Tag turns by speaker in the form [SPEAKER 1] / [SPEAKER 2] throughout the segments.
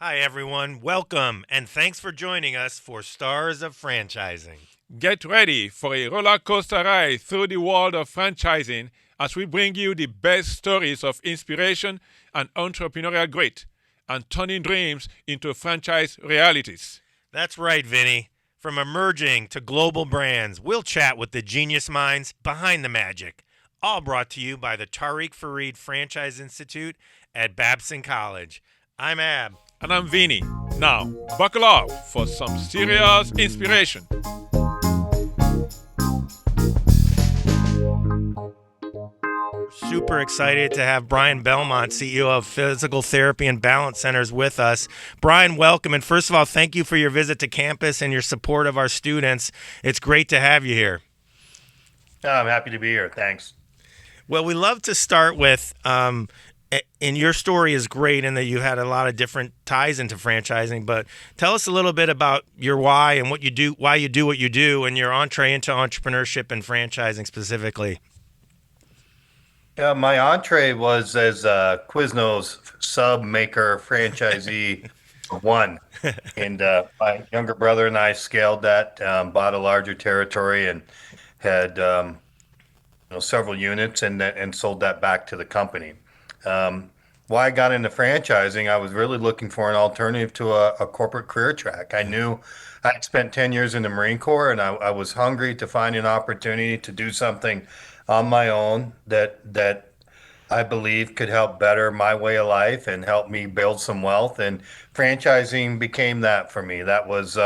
[SPEAKER 1] Hi, everyone. Welcome, and thanks for joining us for Stars of Franchising.
[SPEAKER 2] Get ready for a roller coaster ride through the world of franchising as we bring you the best stories of inspiration and entrepreneurial grit and turning dreams into franchise realities.
[SPEAKER 1] That's right, Vinny. From emerging to global brands, we'll chat with the genius minds behind the magic. All brought to you by the Tariq Farid Franchise Institute at Babson College. I'm Ab.
[SPEAKER 2] And I'm Vini. Now, buckle up for some serious inspiration.
[SPEAKER 1] Super excited to have Brian Belmont, CEO of Physical Therapy and Balance Centers, with us. Brian, welcome. And first of all, thank you for your visit to campus and your support of our students. It's great to have you here.
[SPEAKER 3] I'm happy to be here. Thanks.
[SPEAKER 1] Well, we love to start with, and your story is great in that you had a lot of different ties into franchising, but tell us a little bit about your why and what you do, why you do what you do, and your entree into entrepreneurship and franchising specifically.
[SPEAKER 3] Yeah, my entree was as Quiznos sub maker franchisee one, and my younger brother and I scaled that, bought a larger territory, and had several units, and sold that back to the company. Why I got into franchising, I was really looking for an alternative to a corporate career track. I knew I had spent 10 years in the Marine Corps, and I was hungry to find an opportunity to do something on my own that I believe could help better my way of life and help me build some wealth. And franchising became that for me. That was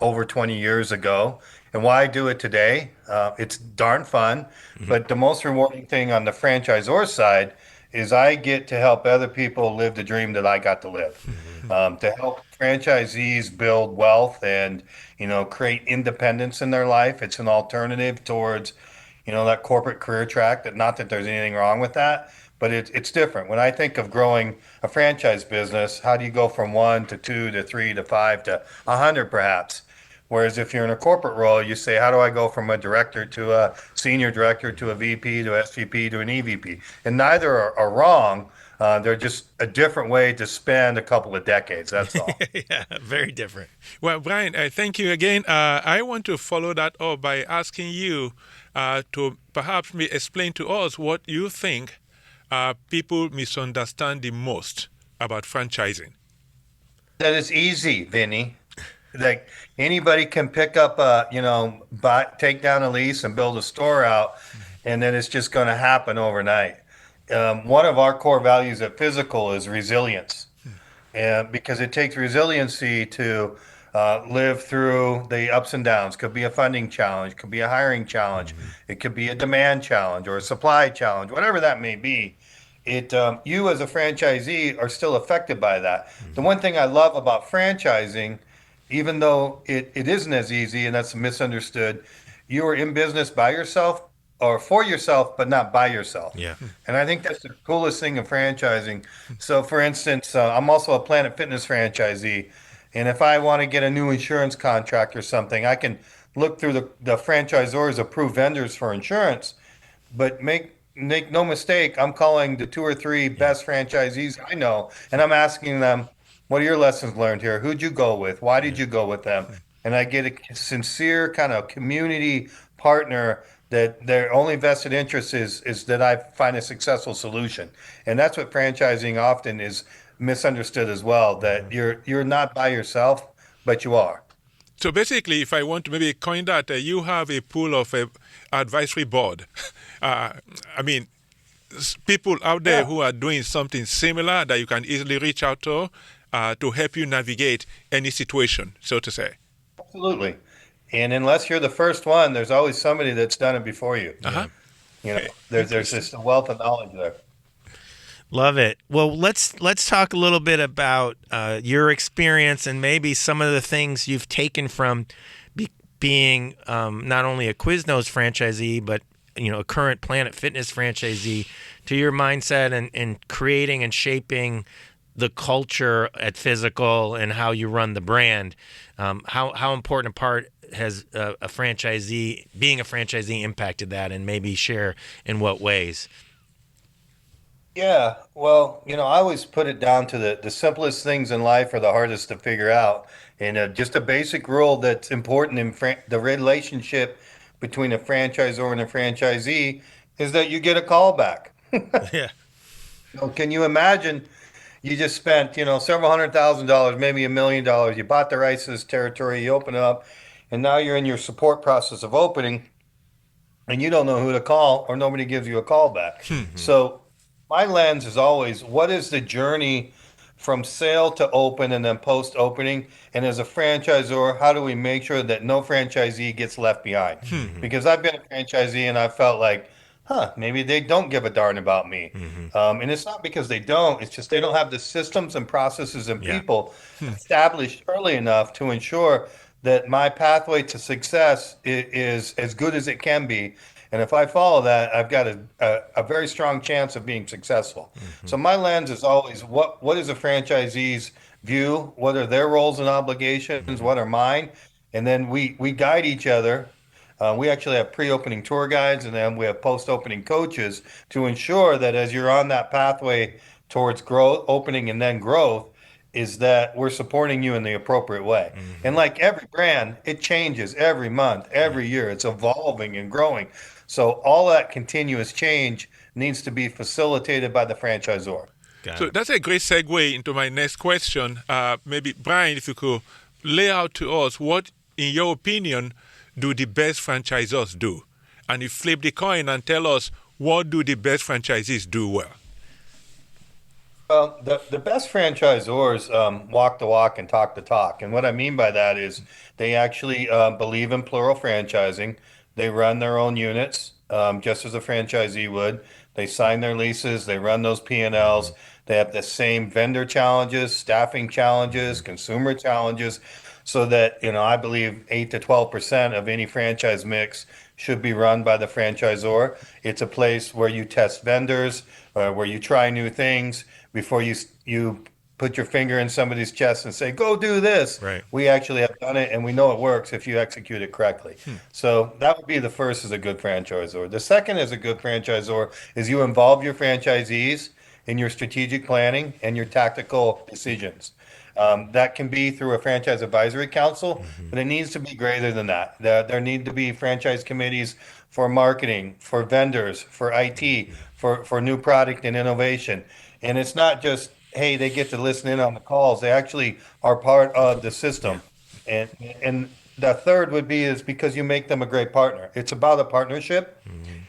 [SPEAKER 3] over 20 years ago. And why I do it today, it's darn fun. But the most rewarding thing on the franchisor side is I get to help other people live the dream that I got to live. To help franchisees build wealth and create independence in their life. It's an alternative towards that corporate career track. That, not that there's anything wrong with that, but it's different. When I think of growing a franchise business, how do you go from one to two to three to five to 100 perhaps? Whereas if you're in a corporate role, you say, how do I go from a director to a senior director to a VP to SVP to an EVP? And neither are wrong. They're just a different way to spend a couple of decades. That's all.
[SPEAKER 1] Yeah, very different.
[SPEAKER 2] Well, Brian, thank you again. I want to follow that up by asking you to perhaps explain to us what you think people misunderstand the most about franchising.
[SPEAKER 3] That is easy, Vinny. Like anybody can pick up take down a lease and build a store out, and then it's just going to happen overnight. One of our core values at Physical is resilience, and because it takes resiliency to live through the ups and downs. Could be a funding challenge, could be a hiring challenge, it could be a demand challenge or a supply challenge, whatever that may be. You as a franchisee are still affected by that. The one thing I love about franchising, even though it isn't as easy and that's misunderstood, you are in business by yourself or for yourself, but not by yourself.
[SPEAKER 1] Yeah.
[SPEAKER 3] And I think that's the coolest thing of franchising. So, for instance, I'm also a Planet Fitness franchisee. And if I want to get a new insurance contract or something, I can look through the franchisors approved vendors for insurance, but make no mistake, I'm calling the two or three best franchisees I know, and I'm asking them, what are your lessons learned here? Who'd you go with? Why did you go with them? And I get a sincere kind of community partner that their only vested interest is that I find a successful solution. And that's what franchising often is misunderstood as well, that you're not by yourself, but you are.
[SPEAKER 2] So basically, if I want to maybe coin that, you have a pool of advisory board. Uh, I mean, people out there
[SPEAKER 3] Yeah,
[SPEAKER 2] who are doing something similar that you can easily reach out to help you navigate any situation, so to say.
[SPEAKER 3] absolutely. And unless you're the first one, there's always somebody that's done it before you.
[SPEAKER 2] Uh-huh.
[SPEAKER 3] There's
[SPEAKER 2] Interesting.
[SPEAKER 3] just a wealth of knowledge there.
[SPEAKER 1] Love it. Well, let's talk a little bit about your experience and maybe some of the things you've taken from being not only a Quiznos franchisee, but a current Planet Fitness franchisee, to your mindset and creating and shaping the culture at Physical and how you run the brand. How important a part has being a franchisee impacted that, and maybe share in what ways?
[SPEAKER 3] Yeah, well, I always put it down to the simplest things in life are the hardest to figure out. And just a basic rule that's important in the relationship between a franchisor and a franchisee is that you get a call back.
[SPEAKER 1] Yeah.
[SPEAKER 3] Can you imagine you just spent, several $100,000, maybe $1 million. You bought the rights to this territory, you open it up, and now you're in your support process of opening and you don't know who to call or nobody gives you a call back. So my lens is always what is the journey from sale to open and then post opening? And as a franchisor, how do we make sure that no franchisee gets left behind? Because I've been a franchisee and I felt like, maybe they don't give a darn about me. And it's not because they don't, it's just they don't have the systems and processes and
[SPEAKER 1] Yeah.
[SPEAKER 3] people established early enough to ensure that my pathway to success is as good as it can be. And if I follow that, I've got a very strong chance of being successful. So my lens is always what is a franchisee's view? What are their roles and obligations? What are mine? And then we guide each other. We actually have pre-opening tour guides, and then we have post-opening coaches to ensure that as you're on that pathway towards growth, opening, and then growth, is that we're supporting you in the appropriate way. And like every brand, it changes every month, every year. It's evolving and growing. So all that continuous change needs to be facilitated by the franchisor.
[SPEAKER 1] Got
[SPEAKER 2] So
[SPEAKER 1] it.
[SPEAKER 2] that's a great segue into my next question. Maybe, Brian, if you could lay out to us what, in your opinion, do the best franchisors do? And you flip the coin and tell us what do the best franchisees do well?
[SPEAKER 3] Well, the best franchisors walk the walk and talk the talk. And what I mean by that is they actually believe in plural franchising. They run their own units just as a franchisee would. They sign their leases, they run those P&Ls. They have the same vendor challenges, staffing challenges, consumer challenges, so that, I believe 8 to 12% of any franchise mix should be run by the franchisor. It's a place where you test vendors, where you try new things before you put your finger in somebody's chest and say, "Go do this."
[SPEAKER 1] Right.
[SPEAKER 3] We actually have done it, and we know it works if you execute it correctly. So that would be the first as a good franchisor. The second as a good franchisor is you involve your franchisees in your strategic planning and your tactical decisions. That can be through a franchise advisory council, but it needs to be greater than that. There need to be franchise committees for marketing, for vendors, for IT, for new product and innovation. And it's not just, hey, they get to listen in on the calls. They actually are part of the
[SPEAKER 1] Yeah.
[SPEAKER 3] system. And and the third would be is because you make them a great partner. It's about a partnership,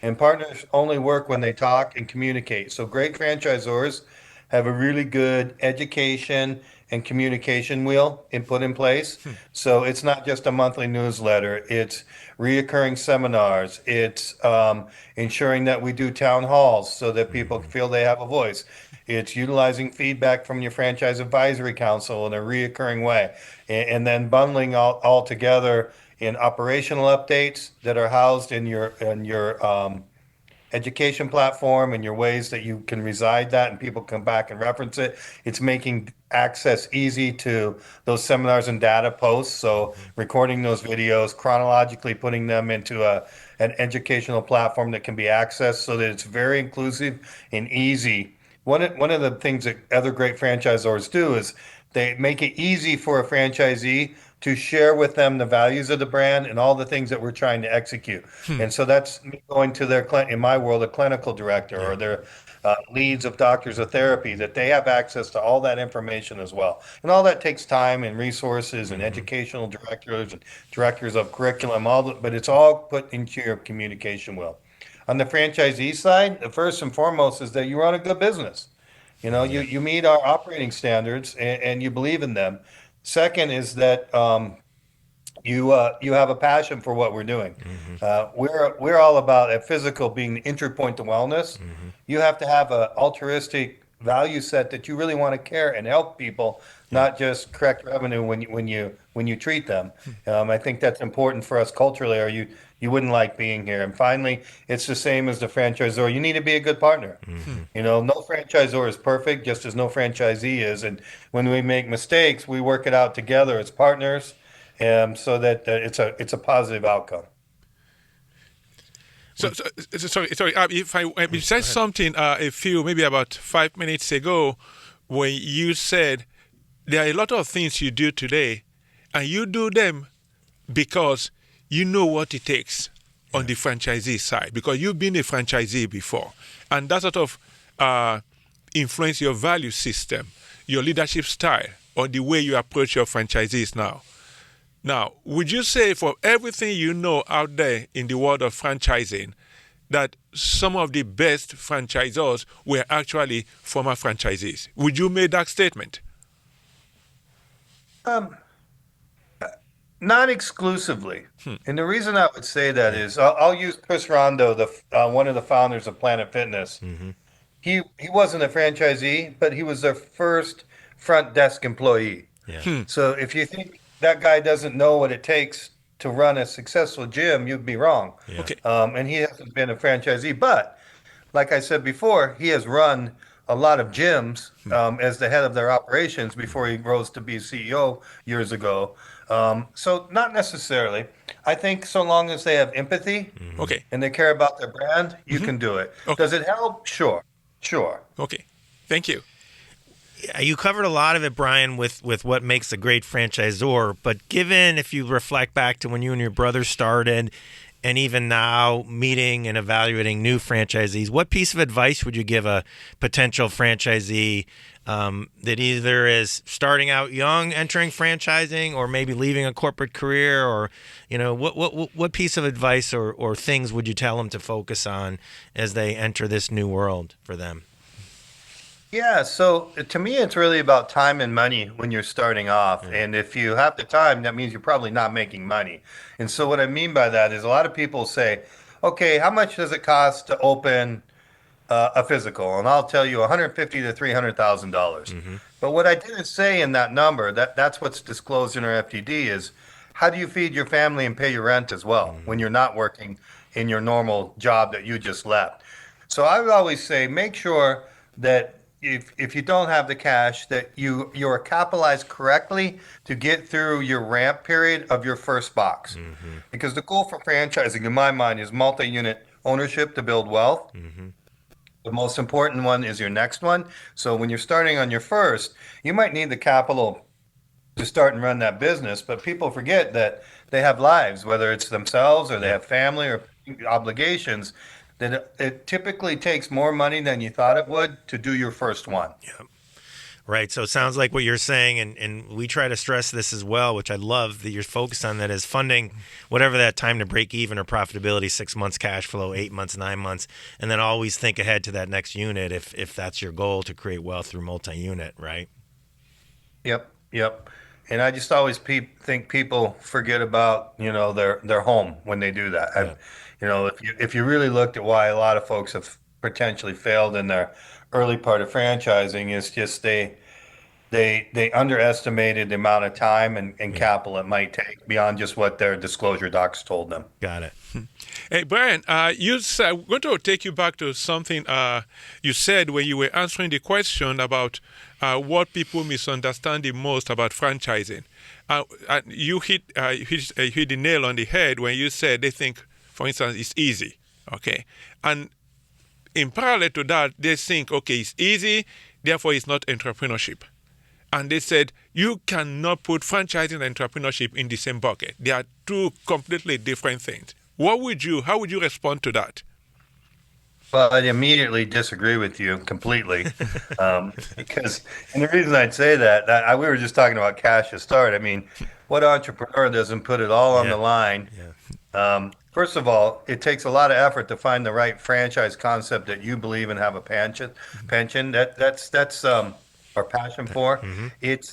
[SPEAKER 3] and partners only work when they talk and communicate. So great franchisors have a really good education and communication wheel put in place. So it's not just a monthly newsletter, it's reoccurring seminars, it's ensuring that we do town halls so that people feel they have a voice. It's utilizing feedback from your franchise advisory council in a reoccurring way, and then bundling all together in operational updates that are housed in your education platform and your ways that you can reside that and people come back and reference it. It's making access easy to those seminars and data posts. So recording those videos, chronologically putting them into an educational platform that can be accessed so that it's very inclusive and easy. One of the things that other great franchisors do is they make it easy for a franchisee to share with them the values of the brand and all the things that we're trying to execute. And so that's me going to their, in my world, a clinical director
[SPEAKER 1] Yeah.
[SPEAKER 3] or their leads of doctors of therapy, that they have access to all that information as well. And all that takes time and resources and educational directors and directors of curriculum, but it's all put into your communication wheel. On the franchisee side, the first and foremost is that you run a good business.
[SPEAKER 1] Yeah.
[SPEAKER 3] You meet our operating standards and you believe in them. Second is that you have a passion for what we're doing. We're all about at physical being the entry point to wellness. You have to have an altruistic value set that you really want to care and help people,
[SPEAKER 1] Yeah.
[SPEAKER 3] not just correct revenue when you treat them. I think that's important for us culturally, or you wouldn't like being here. And finally, it's the same as the franchisor. You need to be a good partner. No franchisor is perfect, just as no franchisee is. And when we make mistakes, we work it out together as partners, so that it's a positive outcome.
[SPEAKER 2] Sorry. If you said something maybe about 5 minutes ago, when you said there are a lot of things you do today, and you do them because you know what it takes on the franchisee side, because you've been a franchisee before, and that sort of influence your value system, your leadership style, or the way you approach your franchisees now. Now, would you say for everything you know out there in the world of franchising, that some of the best franchisors were actually former franchisees? Would you make that statement?
[SPEAKER 3] Not exclusively. And the reason I would say that is I'll use Chris Rondo, one of the founders of Planet Fitness. He wasn't a franchisee, but he was their first front desk employee.
[SPEAKER 1] Yeah.
[SPEAKER 3] So if you think that guy doesn't know what it takes to run a successful gym, you'd be wrong.
[SPEAKER 1] Yeah.
[SPEAKER 2] Okay.
[SPEAKER 3] And he hasn't been a franchisee, but like I said before, he has run a lot of gyms as the head of their operations before he rose to be CEO years ago. So not necessarily. I think so long as they have empathy
[SPEAKER 2] Okay.
[SPEAKER 3] and they care about their brand, you can do it.
[SPEAKER 2] Okay.
[SPEAKER 3] Does it help? Sure.
[SPEAKER 2] Okay. Thank you.
[SPEAKER 1] You covered a lot of it, Brian, with what makes a great franchisor. But given, if you reflect back to when you and your brother started, and even now meeting and evaluating new franchisees, what piece of advice would you give a potential franchisee that either is starting out young, entering franchising, or maybe leaving a corporate career, or what piece of advice or things would you tell them to focus on as they enter this new world for them?
[SPEAKER 3] Yeah, so to me, it's really about time and money when you're starting off. And if you have the time, that means you're probably not making money. And so what I mean by that is a lot of people say, okay, how much does it cost to open a physical? And I'll tell you $150,000 to $300,000. But what I didn't say in that number, that's what's disclosed in our FTD, is how do you feed your family and pay your rent as well when you're not working in your normal job that you just left? So I would always say make sure that if you don't have the cash, that you're capitalized correctly to get through your ramp period of your first box. Because the goal for franchising, in my mind, is multi-unit ownership to build wealth. The most important one is your next one. So when you're starting on your first, you might need the capital to start and run that business, but people forget that they have lives, whether it's themselves or they have family or obligations, that it typically takes more money than you thought it would to do your first one.
[SPEAKER 1] Yeah. Right. So it sounds like what you're saying, and we try to stress this as well, which I love that you're focused on, that is funding whatever that time to break even or profitability, 6 months cash flow, 8 months, 9 months, and then always think ahead to that next unit if that's your goal to create wealth through multi-unit, right?
[SPEAKER 3] Yep. And I just always think people forget about, their home when they do that.
[SPEAKER 1] Yeah.
[SPEAKER 3] If you really looked at why a lot of folks have potentially failed in their early part of franchising, is just they underestimated the amount of time and capital it might take beyond just what their disclosure docs told them.
[SPEAKER 1] Got it.
[SPEAKER 2] Hey, Brian, I'm going to take you back to something you said when you were answering the question about what people misunderstand the most about franchising. You hit the nail on the head when you said they think, for instance, it's easy. Okay. And in parallel to that, they think, okay, it's easy, therefore it's not entrepreneurship. And they said, you cannot put franchising and entrepreneurship in the same bucket. They are two completely different things. How would you respond to that?
[SPEAKER 3] Well, I immediately disagree with you completely. Because, and the reason I'd say that we were just talking about cash to start. I mean, what entrepreneur doesn't put it all on the line?
[SPEAKER 1] Yeah.
[SPEAKER 3] First of all, it takes a lot of effort to find the right franchise concept that you believe and have a pension. That's our passion for. It's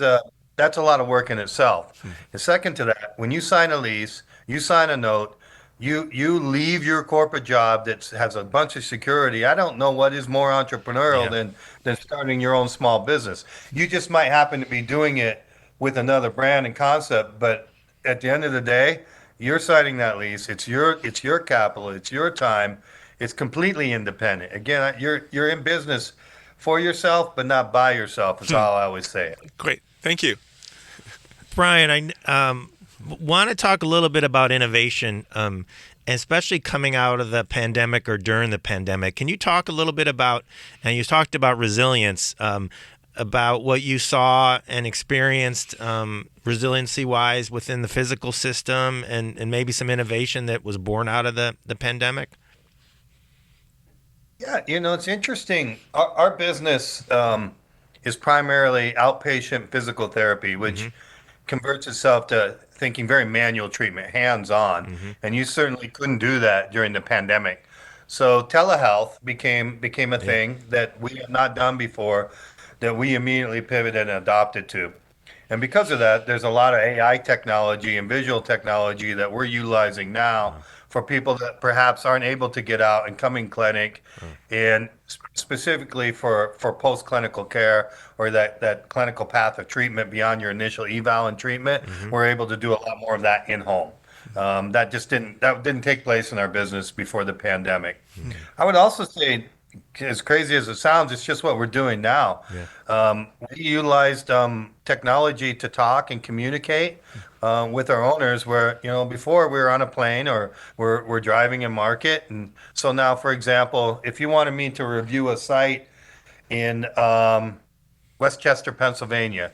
[SPEAKER 3] that's a lot of work in itself. And second to that, when you sign a lease, you sign a note, you leave your corporate job that has a bunch of security. I don't know what is more entrepreneurial than starting your own small business. You just might happen to be doing it with another brand and concept, but at the end of the day, you're signing that lease. It's your capital. It's your time. It's completely independent. Again, you're in business for yourself, but not by yourself. Is how I always say it.
[SPEAKER 2] Great. Thank you.
[SPEAKER 1] Brian, I want to talk a little bit about innovation. especially coming out of the pandemic or during the pandemic. Can you talk a little bit about, and you talked about resilience, about what you saw and experienced resiliency-wise within the physical system and maybe some innovation that was born out of the pandemic?
[SPEAKER 3] Yeah, it's interesting. Our business is primarily outpatient physical therapy, which converts itself to thinking very manual treatment, hands-on, and you certainly couldn't do that during the pandemic. So telehealth became a thing that we had not done before, that we immediately pivoted and adopted to. And because of that, there's a lot of AI technology and visual technology that we're utilizing now for people that perhaps aren't able to get out and come in clinic, and specifically for post-clinical care or that clinical path of treatment beyond your initial eval and treatment. We're able to do a lot more of that in home. That didn't take place in our business before the pandemic. I would also say, as crazy as it sounds, it's just what we're doing now. We utilized technology to talk and communicate with our owners, where before we were on a plane or we're driving in market, and so now, for example, if you wanted me to review a site in Westchester, Pennsylvania,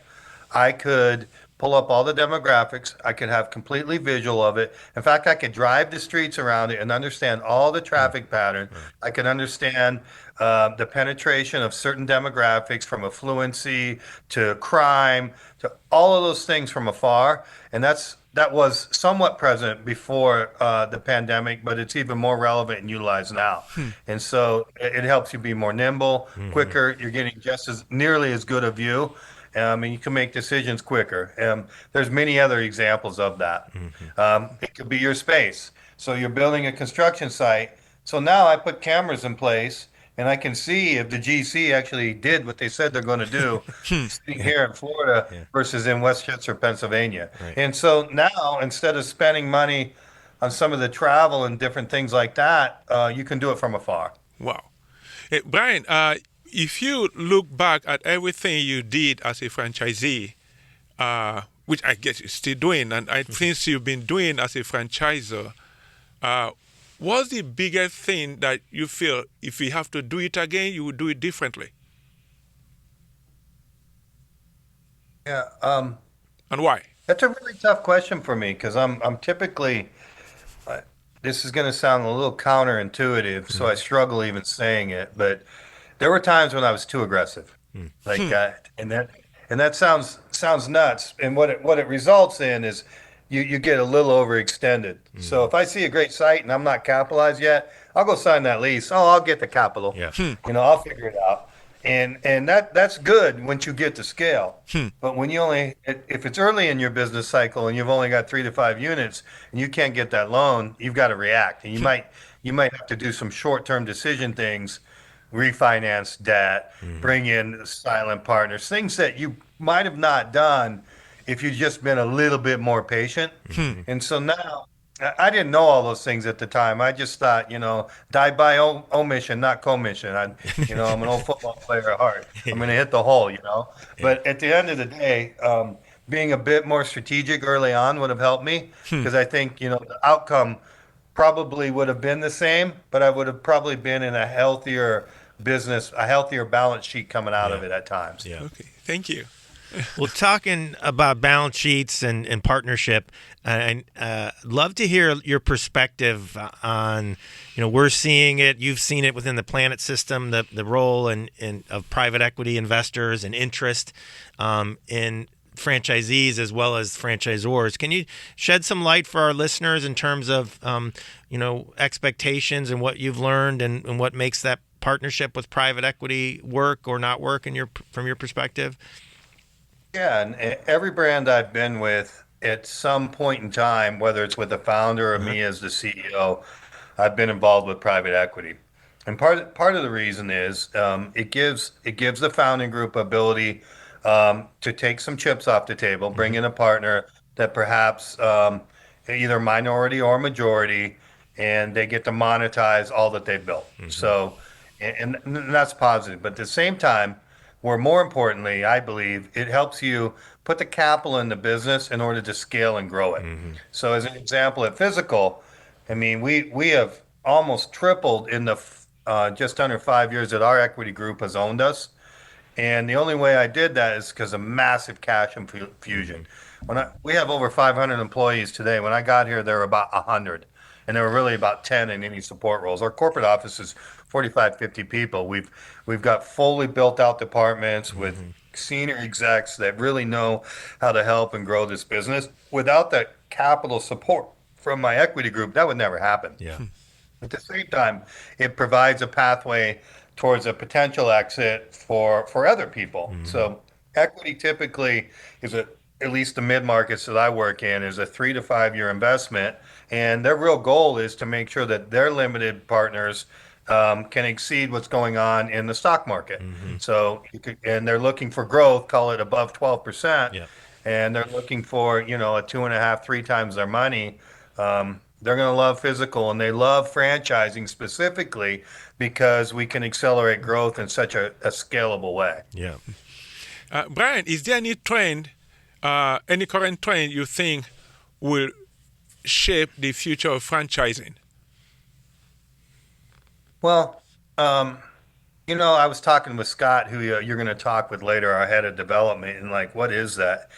[SPEAKER 3] I could pull up all the demographics. I could have completely visual of it. In fact, I could drive the streets around it and understand all the traffic pattern. I could understand the penetration of certain demographics, from affluency to crime to all of those things from afar. And that was somewhat present before the pandemic, but it's even more relevant and utilized now. And so it helps you be more nimble, quicker. You're getting just as nearly as good a view. And you can make decisions quicker. There's many other examples of that. It could be your space. So you're building a construction site. So now I put cameras in place, and I can see if the GC actually did what they said they're going to do sitting here in Florida versus in Westchester, Pennsylvania. And so now, instead of spending money on some of the travel and different things like that, you can do it from afar.
[SPEAKER 2] Wow. Hey, Brian, if you look back at everything you did as a franchisee, which I guess you're still doing, and things you've been doing as a franchisor, what's the biggest thing that you feel if you have to do it again, you would do it differently?
[SPEAKER 3] Yeah.
[SPEAKER 2] And why?
[SPEAKER 3] That's a really tough question for me, because I'm typically, this is going to sound a little counterintuitive, so I struggle even saying it, but there were times when I was too aggressive, and that sounds nuts. And what it results in is you get a little overextended. So if I see a great site and I'm not capitalized yet, I'll go sign that lease. Oh, I'll get the capital. I'll figure it out. And that's good once you get to scale. But when if it's early in your business cycle and you've only got 3 to 5 units and you can't get that loan, you've got to react. And you might have to do some short-term decision things, refinance debt, bring in silent partners, things that you might have not done if you'd just been a little bit more patient. And so now, I didn't know all those things at the time. I just thought, die by omission, not commission. I'm an old football player at heart. I'm going to hit the hole, But at the end of the day, being a bit more strategic early on would have helped me, because I think, the outcome probably would have been the same, but I would have probably been in a healthier business, a healthier balance sheet coming out of it at times.
[SPEAKER 2] Okay, thank you.
[SPEAKER 1] Well, talking about balance sheets and partnership, I'd love to hear your perspective on, we're seeing it, you've seen it within the Planet system, the role of private equity investors and interest in franchisees as well as franchisors. Can you shed some light for our listeners in terms of, expectations and what you've learned and what makes that partnership with private equity work or not work from your perspective?
[SPEAKER 3] Yeah, and every brand I've been with, at some point in time, whether it's with the founder or me as the CEO, I've been involved with private equity. And part of the reason is it gives the founding group ability to take some chips off the table, bring in a partner that perhaps either minority or majority, and they get to monetize all that they've built. So, and that's positive. But at the same time, where more importantly, I believe, it helps you put the capital in the business in order to scale and grow it. So as an example, at Physical, I mean, we have almost tripled in the just under 5 years that our equity group has owned us. And the only way I did that is because of massive cash infusion. We have over 500 employees today. When I got here, there were about 100, and there were really about 10 in any support roles. Our corporate office is 45, 50 people. We've got fully built out departments with senior execs that really know how to help and grow this business. Without that capital support from my equity group, that would never happen.
[SPEAKER 1] Yeah.
[SPEAKER 3] At the same time, it provides a pathway towards a potential exit for other people. So equity typically is at least the mid markets that I work in, is a 3 to 5 year investment, and their real goal is to make sure that their limited partners can exceed what's going on in the stock market. So and they're looking for growth, call it above 12%,
[SPEAKER 1] Yeah.
[SPEAKER 3] and they're looking for a 2.5, 3 times their money. They're going to love physical, and they love franchising specifically because we can accelerate growth in such a scalable way.
[SPEAKER 1] Yeah.
[SPEAKER 2] Brian, is there any trend, any current trend you think will shape the future of franchising?
[SPEAKER 3] Well, I was talking with Scott, who you're going to talk with later, our head of development, and like, what is that?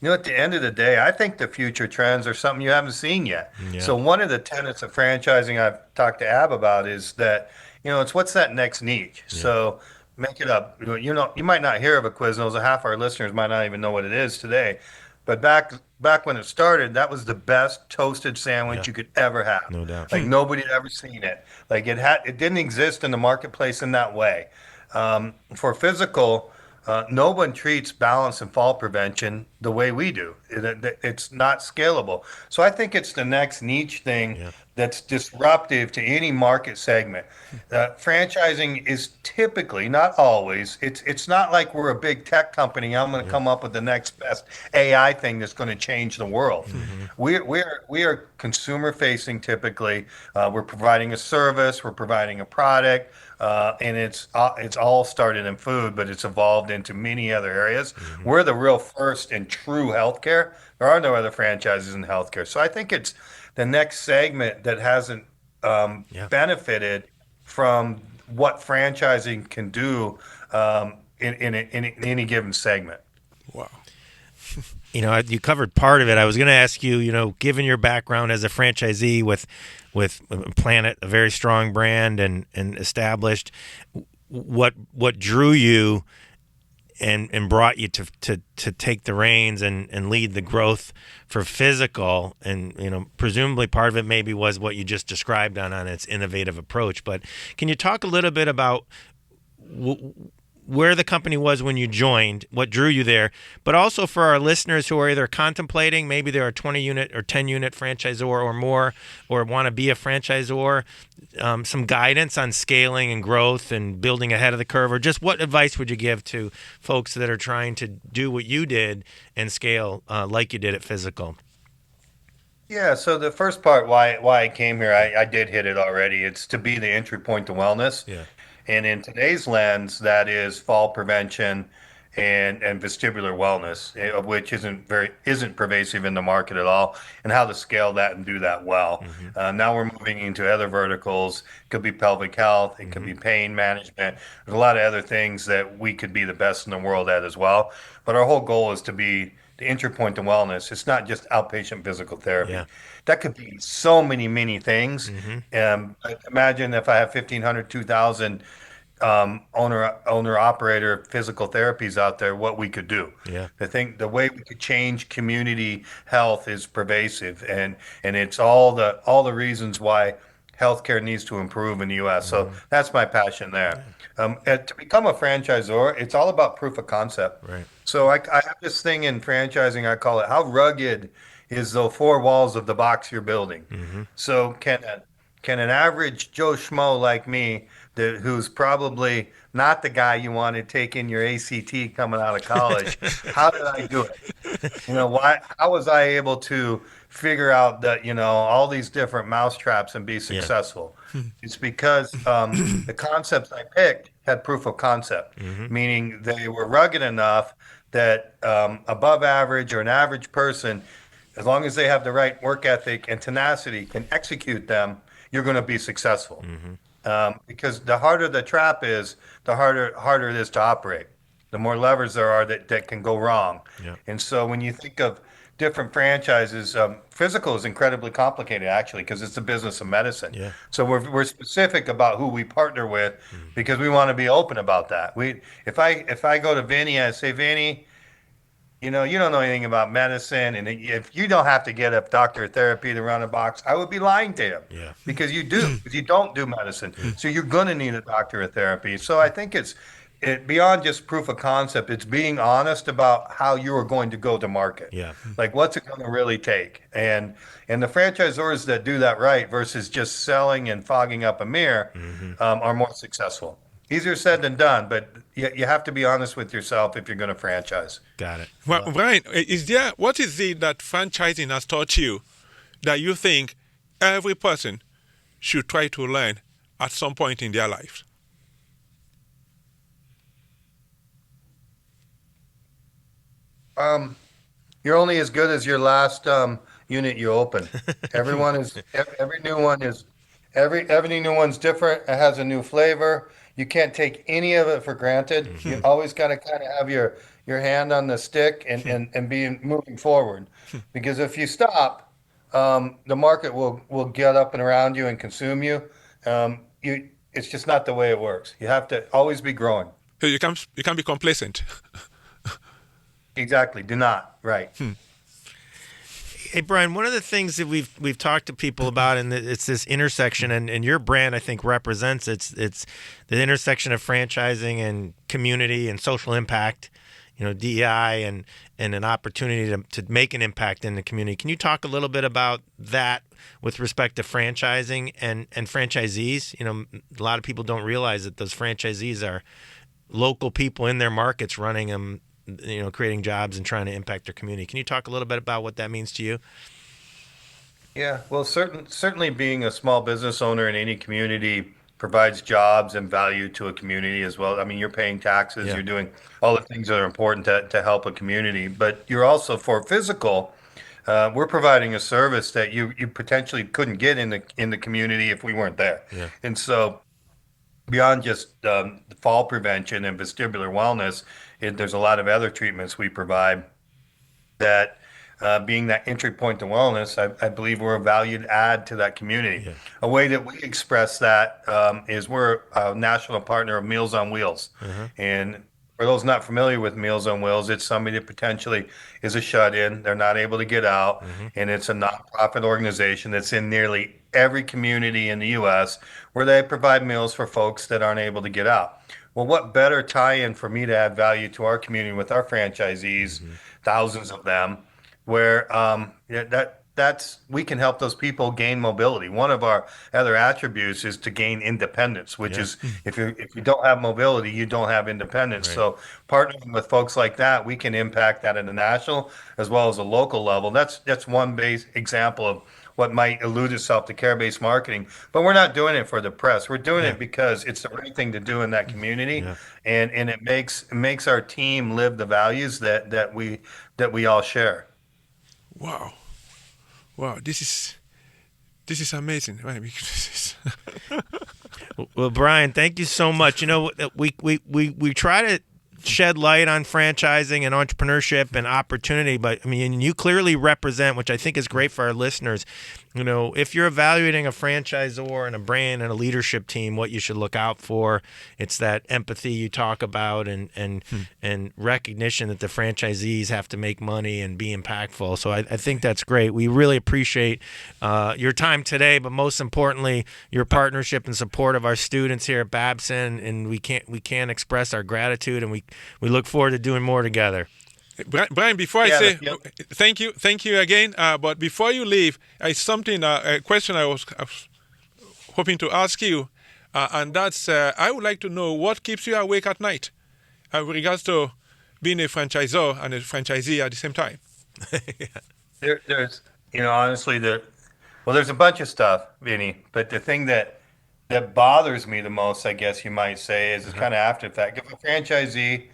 [SPEAKER 3] At the end of the day, I think the future trends are something you haven't seen yet.
[SPEAKER 1] Yeah.
[SPEAKER 3] So one of the tenets of franchising I've talked to Ab about is that, it's what's that next niche.
[SPEAKER 1] Yeah.
[SPEAKER 3] So make it up. You might not hear of a Quiznos. Half our listeners might not even know what it is today. But back when it started, that was the best toasted sandwich
[SPEAKER 1] Yeah.
[SPEAKER 3] you could ever have.
[SPEAKER 1] No doubt.
[SPEAKER 3] Like nobody had ever seen it. Like it didn't exist in the marketplace in that way. For physical, no one treats balance and fall prevention the way we do. It's not scalable. So I think it's the next niche thing
[SPEAKER 1] Yeah.
[SPEAKER 3] that's disruptive to any market segment. Franchising is typically, not always, it's not like we're a big tech company. I'm going to come up with the next best AI thing that's going to change the world. We are consumer facing typically. We're providing a service, we're providing a product. And it's all started in food, but it's evolved into many other areas. We're the real first in true healthcare. There are no other franchises in healthcare. So I think it's the next segment that hasn't
[SPEAKER 1] Yeah.
[SPEAKER 3] benefited from what franchising can do in any given segment.
[SPEAKER 2] Wow.
[SPEAKER 1] You covered part of it. I was going to ask you, given your background as a franchisee with Planet, a very strong brand and established, what drew you and brought you to take the reins and lead the growth for physical, and presumably part of it maybe was what you just described on its innovative approach. But can you talk a little bit about where the company was when you joined, what drew you there, but also for our listeners who are either contemplating, maybe they're a 20-unit or 10-unit franchisor or more, or want to be a franchisor, some guidance on scaling and growth and building ahead of the curve, or just what advice would you give to folks that are trying to do what you did and scale like you did at Physical?
[SPEAKER 3] Yeah, so the first part, why I came here, I did hit it already. It's to be the entry point to wellness.
[SPEAKER 1] Yeah.
[SPEAKER 3] And in today's lens, that is fall prevention and vestibular wellness, of which isn't pervasive in the market at all, and how to scale that and do that well. Now we're moving into other verticals. It could be pelvic health, it could be pain management. There's a lot of other things that we could be the best in the world at as well. But our whole goal is to be the entry point to wellness. It's not just outpatient physical therapy.
[SPEAKER 1] Yeah.
[SPEAKER 3] That could be so many things. Imagine if I have 1,500, 2,000 owner operator physical therapies out there, what we could do.
[SPEAKER 1] Yeah.
[SPEAKER 3] The way we could change community health is pervasive, and it's all the reasons why healthcare needs to improve in the U.S. So that's my passion there. To become a franchisor, it's all about proof of concept.
[SPEAKER 1] Right.
[SPEAKER 3] So I have this thing in franchising, I call it, how rugged is the four walls of the box you're building? So can an average Joe Schmo like me, who's probably not the guy you want to take in your ACT coming out of college, how did I do it? How was I able to figure out that, all these different mousetraps and be successful? It's because the concepts I picked had proof of concept, meaning they were rugged enough that above average or an average person as long as they have the right work ethic and tenacity, can execute them, you're going to be successful. Because the harder the trap is, the harder it is to operate. The more levers there are that can go wrong.
[SPEAKER 1] Yeah.
[SPEAKER 3] And so when you think of different franchises, physical is incredibly complicated actually because it's the business of medicine.
[SPEAKER 1] Yeah.
[SPEAKER 3] So we're specific about who we partner with because we want to be open about that. If I go to Vinny and I say, Vinny, you don't know anything about medicine, and if you don't have to get a doctor of therapy to run a box, I would be lying to him.
[SPEAKER 1] Yeah.
[SPEAKER 3] Because you do, because you don't do medicine, so you're going to need a doctor of therapy. So I think it beyond just proof of concept. It's being honest about how you are going to go to market.
[SPEAKER 1] Yeah.
[SPEAKER 3] Like what's it going to really take, and the franchisors that do that right versus just selling and fogging up a mirror are more successful. Easier said than done, but you have to be honest with yourself if you're going to franchise.
[SPEAKER 1] Got it.
[SPEAKER 2] Well, Brian, what is it that franchising has taught you that you think every person should try to learn at some point in their lives?
[SPEAKER 3] You're only as good as your last unit you open. Every new one's different. It has a new flavor. You can't take any of it for granted. You always got to kind of have your hand on the stick and be moving forward. Because if you stop, the market will get up and around you and consume you. It's just not the way it works. You have to always be growing.
[SPEAKER 2] So you can't be complacent.
[SPEAKER 3] Exactly. Do not. Right.
[SPEAKER 1] Hey, Brian, one of the things that we've talked to people about, and it's this intersection, and your brand, I think, represents it's the intersection of franchising and community and social impact, DEI and an opportunity to make an impact in the community. Can you talk a little bit about that with respect to franchising and franchisees? A lot of people don't realize that those franchisees are local people in their markets running them, creating jobs and trying to impact their community. Can you talk a little bit about what that means to you?
[SPEAKER 3] Yeah, well, certainly being a small business owner in any community provides jobs and value to a community as well. I mean, you're paying taxes,
[SPEAKER 1] Yeah.
[SPEAKER 3] you're doing all the things that are important to help a community, but you're also for physical. We're providing a service that you potentially couldn't get in the community if we weren't there.
[SPEAKER 1] Yeah.
[SPEAKER 3] And so beyond just fall prevention and vestibular wellness, there's a lot of other treatments we provide that being that entry point to wellness, I believe we're a valued add to that community.
[SPEAKER 1] Yeah.
[SPEAKER 3] A way that we express that is we're a national partner of Meals on Wheels. And for those not familiar with Meals on Wheels, it's somebody that potentially is a shut-in. They're not able to get out. And it's a nonprofit organization that's in nearly every community in the U.S. where they provide meals for folks that aren't able to get out. Well, what better tie-in for me to add value to our community with our franchisees, thousands of them, where we can help those people gain mobility. One of our other attributes is to gain independence, which is if you don't have mobility, you don't have independence.
[SPEAKER 1] Right.
[SPEAKER 3] So partnering with folks like that, we can impact that at a national as well as a local level. That's one base example of what might elude itself to care-based marketing, but we're not doing it for the press. We're doing it because it's the right thing to do in that community, and it makes our team live the values that we all share.
[SPEAKER 2] Wow, this is amazing. Right?
[SPEAKER 1] Well, Brian, thank you so much. We try to shed light on franchising and entrepreneurship and opportunity, but I mean, you clearly represent, which I think is great for our listeners. If you're evaluating a franchisor and a brand and a leadership team, what you should look out for, it's that empathy you talk about and recognition that the franchisees have to make money and be impactful. So I think that's great. We really appreciate your time today, but most importantly, your partnership and support of our students here at Babson, and we can't express our gratitude, and we look forward to doing more together.
[SPEAKER 2] Brian, before I say thank you again, but before you leave, a question I was hoping to ask you, and that's I would like to know what keeps you awake at night with regards to being a franchisor and a franchisee at the same time.
[SPEAKER 3] There's honestly there's a bunch of stuff, Vinny, but the thing that bothers me the most, I guess you might say, is kind of after the fact. If a franchisee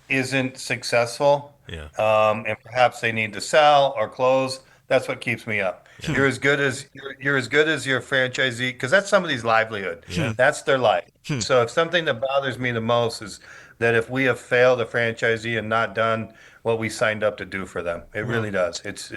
[SPEAKER 3] isn't successful, and perhaps they need to sell or close, That's what keeps me up. You're as good as your franchisee, because that's somebody's livelihood.
[SPEAKER 1] Yeah.
[SPEAKER 3] That's their life. So if something that bothers me the most is that if we have failed a franchisee and not done what we signed up to do for them, it really does. It's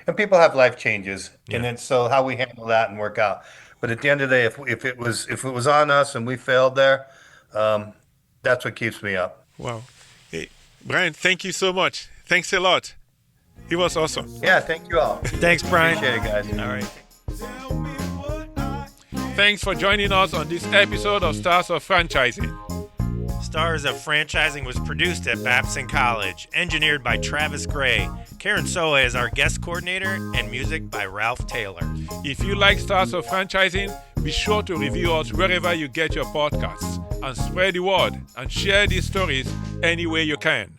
[SPEAKER 3] and people have life changes, and
[SPEAKER 1] Yeah.
[SPEAKER 3] it's so how we handle that and work out. But at the end of the day, if it was on us and we failed there, that's what keeps me up.
[SPEAKER 2] Wow. Hey, Brian, thank you so much. Thanks a lot. It was awesome.
[SPEAKER 3] Yeah, thank you all.
[SPEAKER 1] Thanks, Brian.
[SPEAKER 3] Appreciate it, guys.
[SPEAKER 1] All right.
[SPEAKER 2] Thanks for joining us on this episode of Stars of Franchising.
[SPEAKER 1] Stars of Franchising was produced at Babson College, engineered by Travis Gray. Karen Soa is our guest coordinator, and music by Ralph Taylor.
[SPEAKER 2] If you like Stars of Franchising, be sure to review us wherever you get your podcasts and spread the word and share these stories any way you can.